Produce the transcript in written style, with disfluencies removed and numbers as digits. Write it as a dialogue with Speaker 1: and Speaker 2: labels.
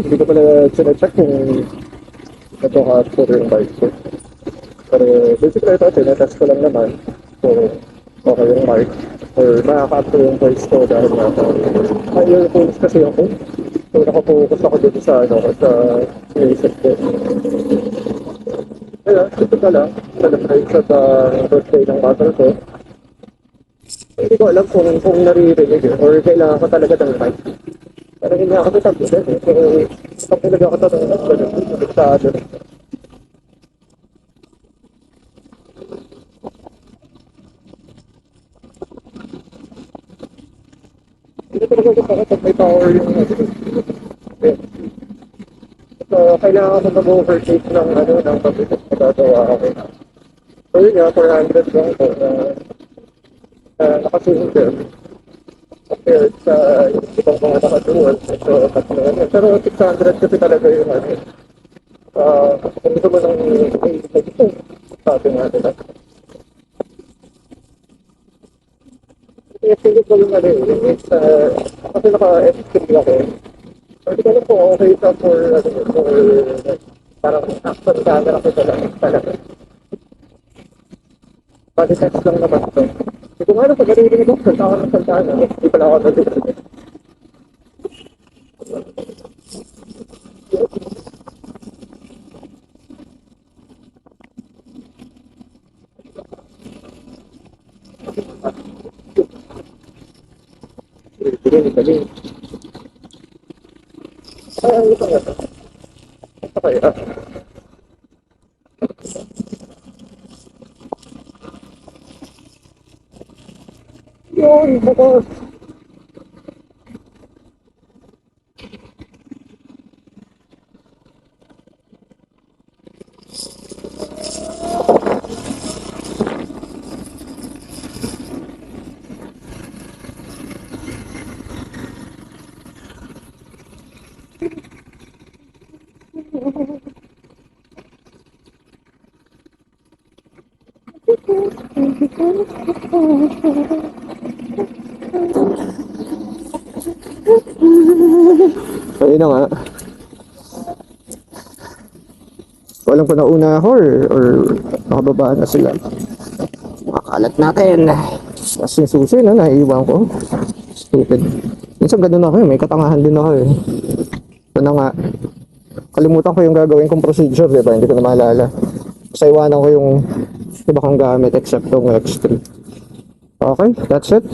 Speaker 1: hindi ko pala sinecheck kung ito capture yung bike ko. Pero basically ito, tinetest ko lang naman. So, okay yung mic. Or makaka-capture yung voice ko dahil nga may earphones kasi ako. So, nakapokus ako dito sa, sa music ko. Kaya, ito pala, celebrate sa birthday ng mother ko. Hindi ko alam kung naririnig or kailangan ko talaga ng mic. Parang hindi ako tatagutin eh. So, pag talaga ako tatagutin, limitado. Hindi talaga ako kapag may power yung so, kailangan ko mag-overtake ng pag-isip na gagawa ako. So yun nga, 400 lang ito na nakasunod din. Compared sa ibang mga nakasuwad. So, tatlo na. Pero 600 kasi talaga yung kung gusto mo ng sabi nga nila. Yung ko yung kasi naka-S3 ako. So, hindi ko alam kung okay sa for parang action camera ko talaga. Body text lang naman ito. Hindi ko nga alam pag narinig ko, salta ako ng salta na. Hindi pala ako narinig. Galing. Ito nga. Ito kaya. Yun, bukas. Ayun na nga. Walang pa nauna ako or nakababa na sila. Makalat natin. Tapos yung susi na naiiwan ko. Stupid. Minsan ganun ako may katangahan din ako eh. Ito na nga. Kalimutan ko yung gagawin kong procedure, diba? Hindi ko na maalala. Kasi iwanan ko yung iba kong gamit except yung X3. Okay, that's it.